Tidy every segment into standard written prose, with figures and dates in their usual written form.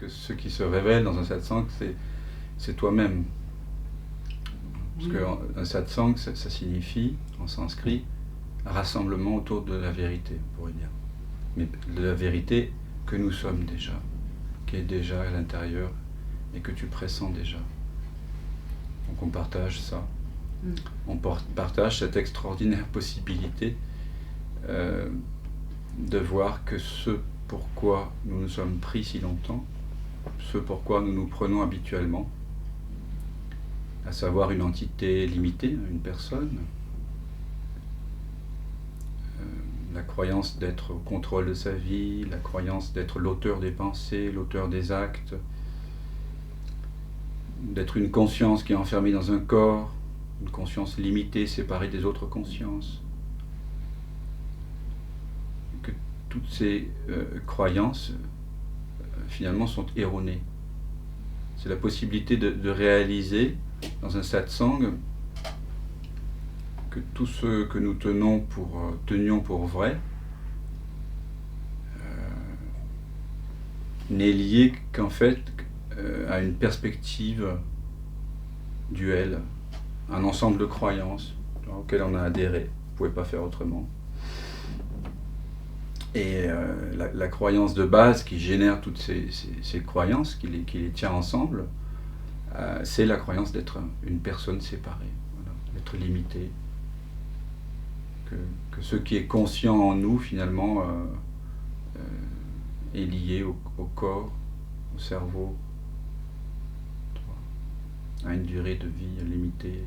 Ce qui se révèle dans un satsang, c'est toi-même. Parce qu'un satsang, ça signifie, en sanskrit, rassemblement autour de la vérité, on pourrait dire. Mais de la vérité que nous sommes déjà, qui est déjà à l'intérieur et que tu pressens déjà. Donc on partage ça. On partage cette extraordinaire possibilité de voir que ce pourquoi nous nous sommes pris si longtemps, ce pourquoi nous nous prenons habituellement, à savoir une entité limitée, une personne, la croyance d'être au contrôle de sa vie, la croyance d'être l'auteur des pensées, l'auteur des actes, d'être une conscience qui est enfermée dans un corps, une conscience limitée, séparée des autres consciences. Que toutes ces croyances finalement sont erronées. C'est la possibilité de réaliser dans un satsang que tout ce que nous tenions pour vrai n'est lié qu'en fait à une perspective duelle, un ensemble de croyances auxquelles on a adhéré, on ne pouvait pas faire autrement. Et la croyance de base qui génère toutes ces croyances, qui les tient ensemble, c'est la croyance d'être une personne séparée, voilà, d'être limitée. Que ce qui est conscient en nous, finalement, est lié au corps, au cerveau, à une durée de vie limitée.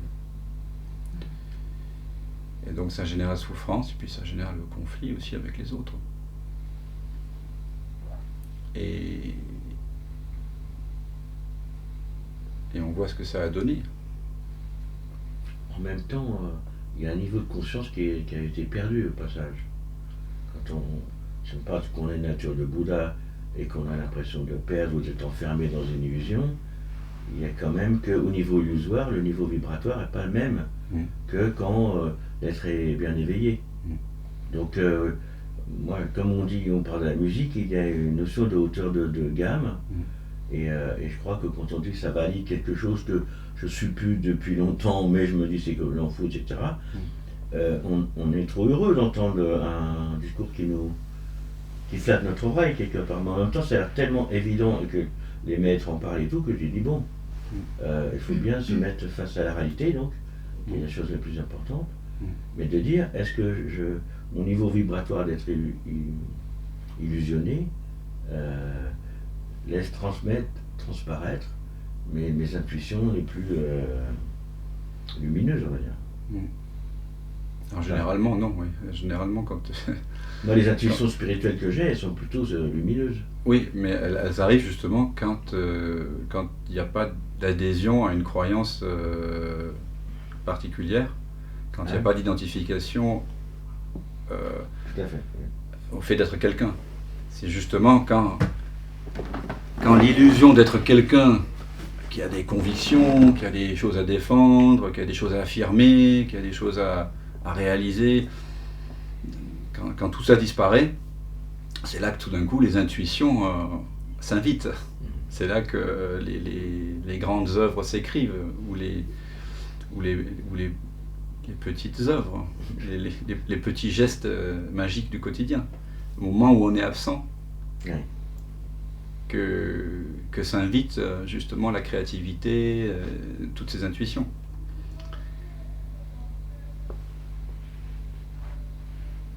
Et donc ça génère la souffrance, et puis ça génère le conflit aussi avec les autres. Et on voit ce que ça a donné. En même temps, il y a un niveau de conscience qui a été perdu au passage. Quand on parle qu'on est nature de Bouddha et qu'on a l'impression de perdre ou d'être enfermé dans une illusion, il y a quand même qu'au niveau illusoire, le niveau vibratoire n'est pas le même que quand l'être est bien éveillé. Donc, moi, comme on parle de la musique, il y a une notion de hauteur de gamme. Et je crois que quand on dit que ça valide quelque chose que je suis plus depuis longtemps, mais je me dis c'est que l'on fout, etc., on est trop heureux d'entendre un discours qui flatte notre oreille quelque part. Mais en même temps, ça a l'air tellement évident que les maîtres en parlent et tout, que j'ai dit bon, il faut bien se mettre face à la réalité, donc, qui est la chose la plus importante, mais de dire, est-ce que mon niveau vibratoire d'être illusionné laisse transparaître mes intuitions les plus lumineuses, on va dire. Alors généralement, non, oui. Généralement, quand... Moi, les intuitions spirituelles que j'ai, elles sont plutôt lumineuses. Oui, mais elles arrivent justement quand il n'y a pas d'adhésion à une croyance particulière, quand il n'y a pas d'identification Tout à fait, oui. Au fait d'être quelqu'un. C'est justement quand l'illusion d'être quelqu'un qui a des convictions, qui a des choses à défendre, qui a des choses à affirmer, qui a des choses à réaliser, quand tout ça disparaît, c'est là que tout d'un coup les intuitions s'invitent. C'est là que les grandes œuvres s'écrivent, ou les petites œuvres, les petits gestes magiques du quotidien. Au moment où on est absent, Oui. que s'invite justement la créativité, toutes ces intuitions.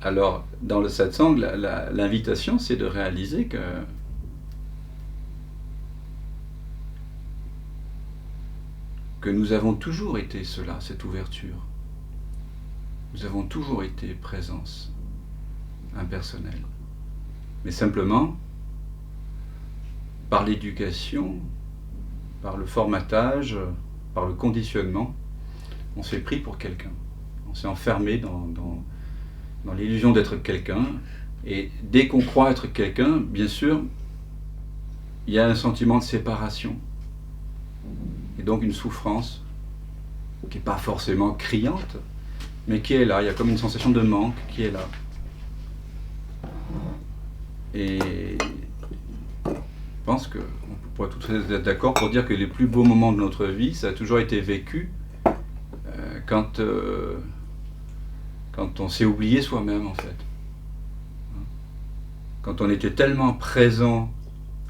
Alors, dans le satsang, l'invitation, c'est de réaliser que que nous avons toujours été cela, cette ouverture. Nous avons toujours été présence impersonnelle. Mais simplement, par l'éducation, par le formatage, par le conditionnement, on s'est pris pour quelqu'un. On s'est enfermé dans l'illusion d'être quelqu'un. Et dès qu'on croit être quelqu'un, bien sûr, il y a un sentiment de séparation. Et donc une souffrance qui n'est pas forcément criante, mais qui est là. Il y a comme une sensation de manque qui est là. Et je pense qu'on pourrait tous être d'accord pour dire que les plus beaux moments de notre vie, ça a toujours été vécu quand on s'est oublié soi-même, en fait. Quand on était tellement présent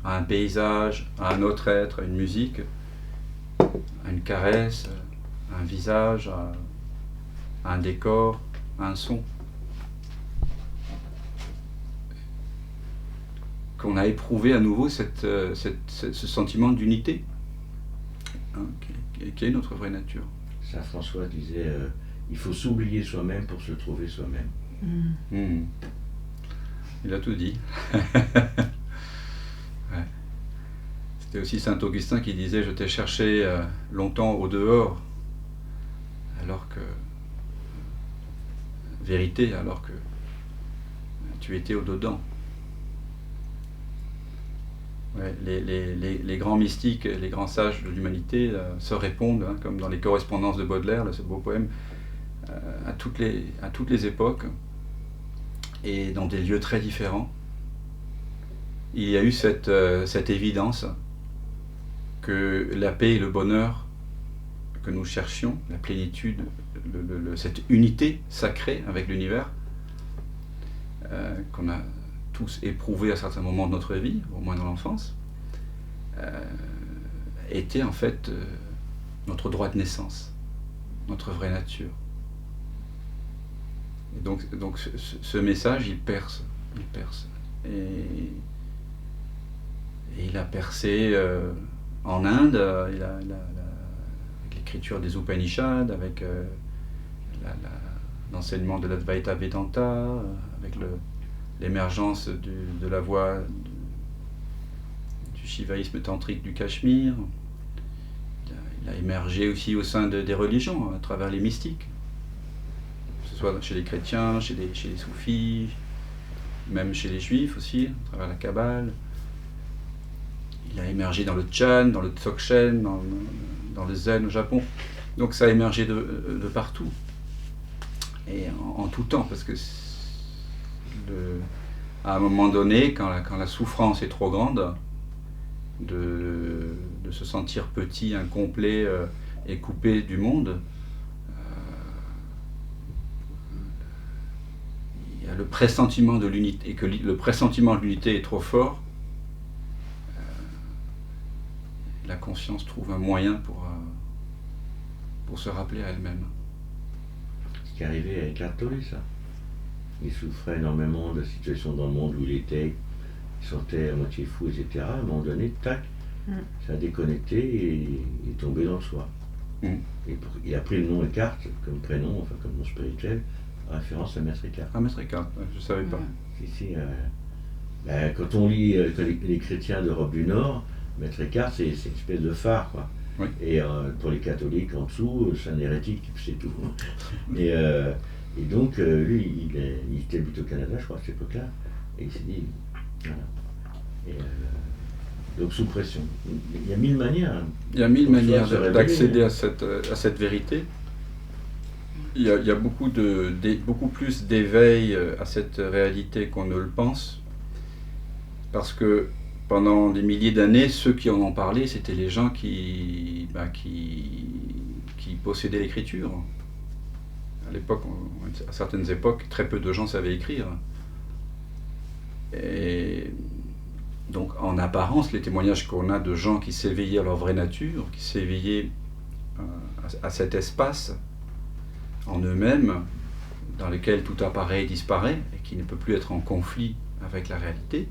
à un paysage, à un autre être, à une musique, à une caresse, à un visage, à un décor, à un son, qu'on a éprouvé à nouveau ce sentiment d'unité, hein, qui est notre vraie nature. Saint François disait il faut s'oublier soi-même pour se trouver soi-même. Il a tout dit. Ouais. C'était aussi Saint Augustin qui disait je t'ai cherché longtemps au dehors, alors que vérité, alors que tu étais au dedans. Ouais, les grands mystiques, les grands sages de l'humanité se répondent, hein, comme dans les correspondances de Baudelaire, là, ce beau poème, à toutes les époques et dans des lieux très différents. Il y a eu cette évidence que la paix et le bonheur que nous cherchions, la plénitude, cette unité sacrée avec l'univers, qu'on a tous éprouvé à certains moments de notre vie, au moins dans l'enfance, était en fait notre droit de naissance, notre vraie nature. Et donc ce message, il perce. Et il a percé en Inde, avec l'écriture des Upanishads, avec l'enseignement de l'Advaita Vedanta, avec l'émergence de la voie du shivaïsme tantrique du Cachemire. Il a émergé aussi au sein des religions, à travers les mystiques, que ce soit chez les chrétiens, chez les soufis, même chez les juifs aussi, à travers la Kabbale. Il a émergé dans le Chan, dans le Dzogchen, dans le Zen au Japon. Donc ça a émergé de partout. Et en tout temps, parce que à un moment donné, quand la souffrance est trop grande, de se sentir petit, incomplet et coupé du monde, il y a le pressentiment de l'unité, et que le pressentiment de l'unité est trop fort, la conscience trouve un moyen pour se rappeler à elle-même. Ce qui est arrivé avec Cartoli, ça. Il souffrait énormément de la situation dans le monde où il était, il sentait à moitié fou, etc. À un moment donné, tac, ça a déconnecté et il est tombé dans le soi. Et il a pris le nom Eckhart comme prénom, enfin comme nom spirituel, en référence à Maître Eckhart. Ah, Maître Eckhart, je ne savais pas. Quand on lit les chrétiens d'Europe du Nord, Maître Eckhart, c'est une espèce de phare, quoi. Oui. Et pour les catholiques, en dessous, c'est un hérétique, c'est tout. Et donc, lui, il était plutôt au Canada, je crois, à cette époque-là. Et il s'est dit, voilà. Donc, sous pression. Il y a mille manières. Il y a mille manières d'accéder à cette vérité. Il y a beaucoup plus d'éveil à cette réalité qu'on ne le pense. Parce que pendant des milliers d'années, ceux qui en ont parlé, c'était les gens qui possédaient l'écriture. À l'époque, à certaines époques, très peu de gens savaient écrire. Et donc, en apparence, les témoignages qu'on a de gens qui s'éveillaient à leur vraie nature, qui s'éveillaient à cet espace en eux-mêmes, dans lequel tout apparaît et disparaît, et qui ne peut plus être en conflit avec la réalité,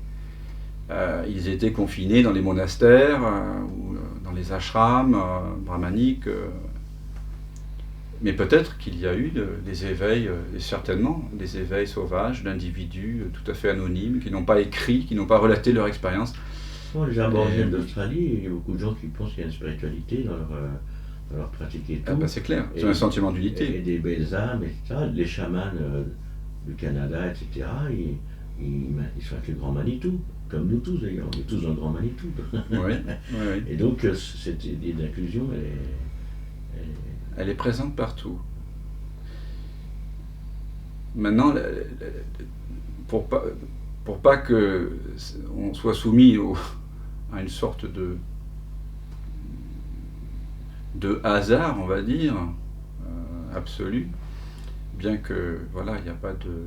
ils étaient confinés dans les monastères ou dans les ashrams brahmaniques. Mais peut-être qu'il y a eu des éveils, et certainement des éveils sauvages d'individus tout à fait anonymes, qui n'ont pas écrit, qui n'ont pas relaté leur expérience. Bon, les aborigènes d'Australie, il y a beaucoup de gens qui pensent qu'il y a une spiritualité dans leur pratique et tout. Ah ben c'est clair, c'est un sentiment d'unité. Et des belles âmes, etc. Les chamans du Canada, etc. Ils sont avec le Grand Manitou, comme nous tous d'ailleurs, on est tous dans le Grand Manitou. Oui. Et donc cette idée d'inclusion, elle est présente partout. Maintenant, pour pas que on soit soumis à une sorte de hasard, on va dire, absolu, bien que voilà, il n'y a pas de...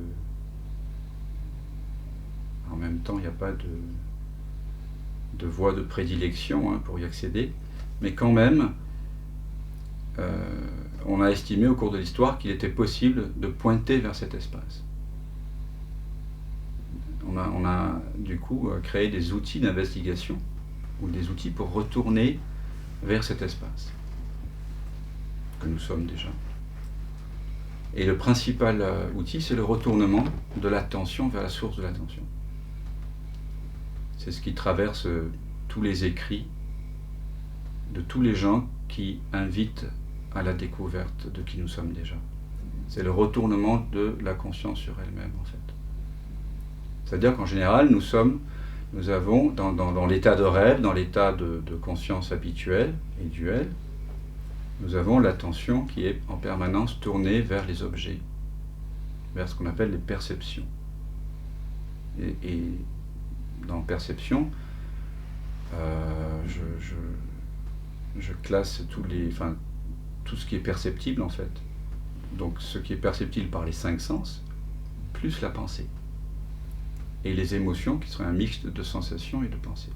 En même temps, il n'y a pas de voie de prédilection pour y accéder, mais quand même, on a estimé au cours de l'histoire qu'il était possible de pointer vers cet espace. On a du coup créé des outils d'investigation, ou des outils pour retourner vers cet espace, que nous sommes déjà. Et le principal outil, c'est le retournement de l'attention vers la source de l'attention. C'est ce qui traverse tous les écrits de tous les gens qui invitent à la découverte de qui nous sommes déjà. C'est le retournement de la conscience sur elle-même, en fait. C'est-à-dire qu'en général, nous avons, dans l'état de rêve, dans l'état de conscience habituelle et duelle, nous avons l'attention qui est en permanence tournée vers les objets, vers ce qu'on appelle les perceptions. Et dans perception, je classe tout ce qui est perceptible en fait. Donc ce qui est perceptible par les 5 sens, plus la pensée. Et les émotions qui seraient un mix de sensations et de pensées.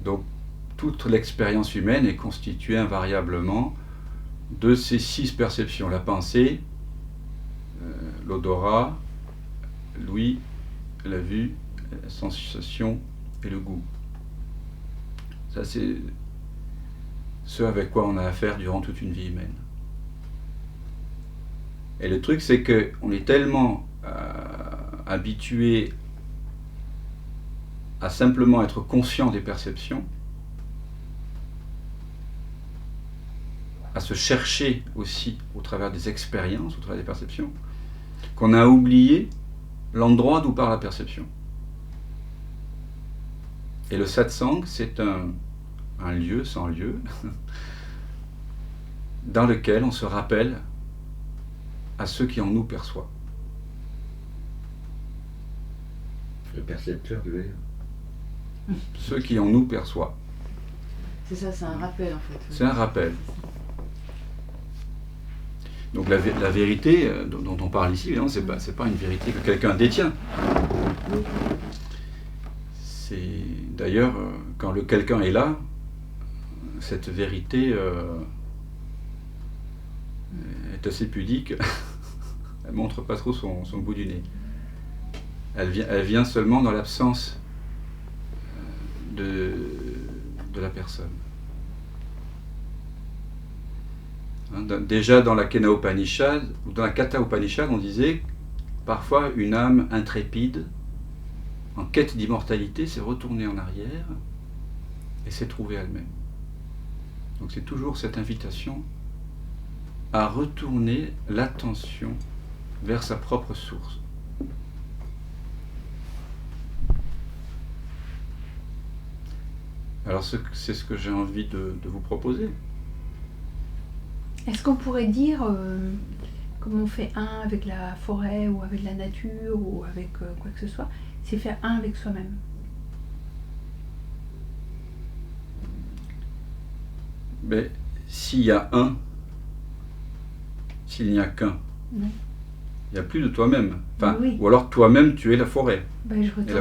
Donc toute l'expérience humaine est constituée invariablement de ces 6 perceptions. La pensée, l'odorat, l'ouïe, la vue, la sensation et le goût. Ça, c'est ce avec quoi on a affaire durant toute une vie humaine. Et le truc, c'est qu'on est tellement habitué à simplement être conscient des perceptions, à se chercher aussi au travers des expériences, au travers des perceptions, qu'on a oublié l'endroit d'où part la perception. Et le satsang, c'est un lieu sans lieu, dans lequel on se rappelle à ceux qui en nous perçoivent. Le percepteur, tu veux dire ? Ceux qui en nous perçoivent. C'est ça, c'est un rappel en fait. C'est un rappel. Donc la vérité dont on parle ici, évidemment, c'est pas une vérité que quelqu'un détient. C'est d'ailleurs, quand le quelqu'un est là, cette vérité est assez pudique. Elle montre pas trop son bout du nez. Elle vient seulement dans l'absence de la personne. Déjà dans la Kena Upanishad, ou dans la Katha Upanishad, on disait parfois une âme intrépide, en quête d'immortalité, s'est retournée en arrière et s'est trouvée elle-même. Donc c'est toujours cette invitation à retourner l'attention vers sa propre source. Alors c'est ce que j'ai envie de vous proposer. Est-ce qu'on pourrait dire, comme on fait un avec la forêt ou avec la nature ou avec quoi que ce soit, c'est faire un avec soi-même? Mais s'il y a un, s'il n'y a qu'un, Oui. il n'y a plus de toi-même. Enfin, Oui. Ou alors toi-même, tu es la forêt. Ben, je Et retourne.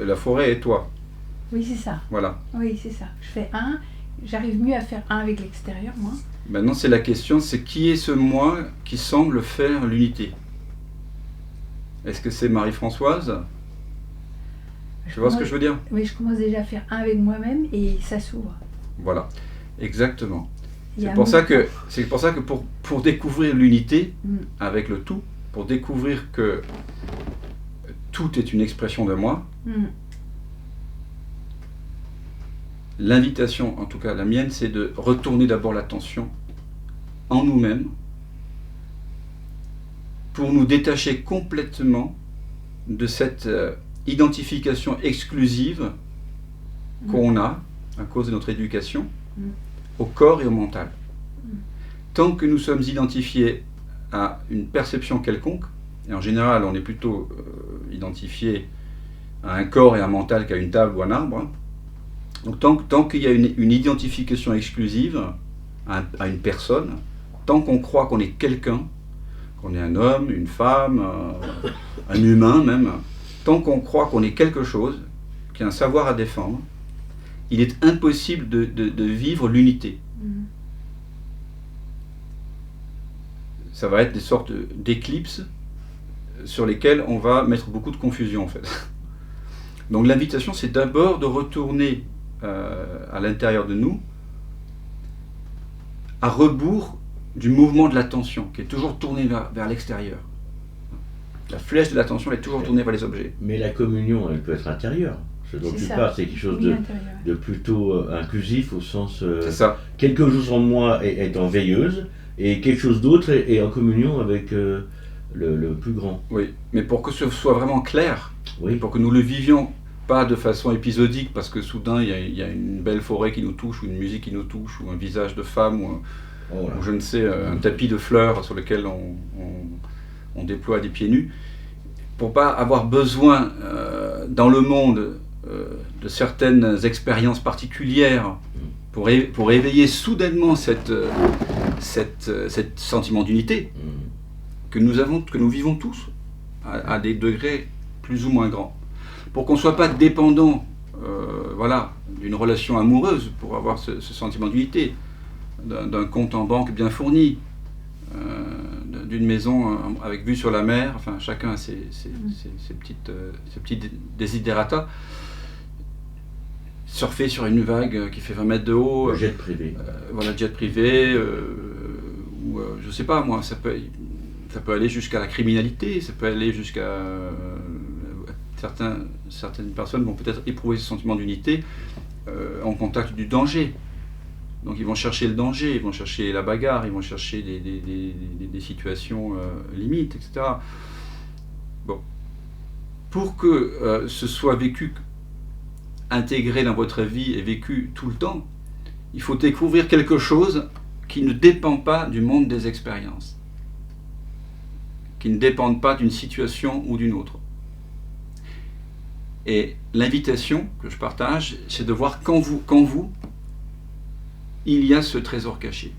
la forêt est toi. Oui, c'est ça. Voilà. Oui, c'est ça. Je fais un, j'arrive mieux à faire un avec l'extérieur, moi. Maintenant, c'est la question, c'est qui est ce moi qui semble faire l'unité? Est-ce que c'est Marie-Françoise? Tu vois ce que je veux dire? Oui, je commence déjà à faire un avec moi-même et ça s'ouvre. Voilà, exactement. Il y a C'est un pour ça mouvement. que pour découvrir l'unité Mm. avec le tout, pour découvrir que tout est une expression de moi, Mm. l'invitation, en tout cas la mienne, c'est de retourner d'abord l'attention en nous-mêmes pour nous détacher complètement de cette identification exclusive qu'on a à cause de notre éducation au corps et au mental. Tant que nous sommes identifiés à une perception quelconque, et en général on est plutôt identifié à un corps et un mental qu'à une table ou un arbre, hein. Donc tant qu'il y a une identification exclusive à une personne, tant qu'on croit qu'on est quelqu'un, qu'on est un homme, une femme, un humain même, tant qu'on croit qu'on est quelque chose, qu'il y a un savoir à défendre, il est impossible de vivre l'unité. Ça va être des sortes d'éclipses sur lesquelles on va mettre beaucoup de confusion en fait. Donc l'invitation, c'est d'abord de retourner à l'intérieur de nous, à rebours du mouvement de l'attention, qui est toujours tourné vers l'extérieur. La flèche de l'attention est toujours tournée vers les objets. Mais la communion, elle peut être intérieure. Ce dont C'est tu ça. parles, c'est quelque chose Oui, intérieur. de plutôt inclusif, au sens C'est ça. quelque chose en moi est en veilleuse, et quelque chose d'autre est en communion avec le plus grand. Oui, mais pour que ce soit vraiment clair, Oui. pour que nous le vivions pas de façon épisodique, parce que soudain il y a une belle forêt qui nous touche, ou une musique qui nous touche, ou un visage de femme, Oh là. ou je ne sais, un tapis de fleurs sur lequel on déploie des pieds nus, pour pas avoir besoin dans le monde de certaines expériences particulières pour éveiller soudainement cette sentiment d'unité que nous vivons tous à des degrés plus ou moins grands, pour qu'on ne soit pas dépendant d'une relation amoureuse pour avoir ce sentiment d'unité, d'un compte en banque bien fourni, d'une maison avec vue sur la mer. Enfin, chacun a ses petits desiderata. Surfer sur une vague qui fait 20 mètres de haut, Le jet privé. jet privé, ou je sais pas moi, ça peut aller jusqu'à la criminalité, ça peut aller jusqu'à certaines personnes vont peut-être éprouver ce sentiment d'unité en contact du danger. Donc ils vont chercher le danger, ils vont chercher la bagarre, ils vont chercher des situations limites, etc. Bon. Pour que ce soit vécu, intégré dans votre vie et vécu tout le temps, il faut découvrir quelque chose qui ne dépend pas du monde des expériences, qui ne dépend pas d'une situation ou d'une autre. Et l'invitation que je partage, c'est de voir qu'en vous, il y a ce trésor caché.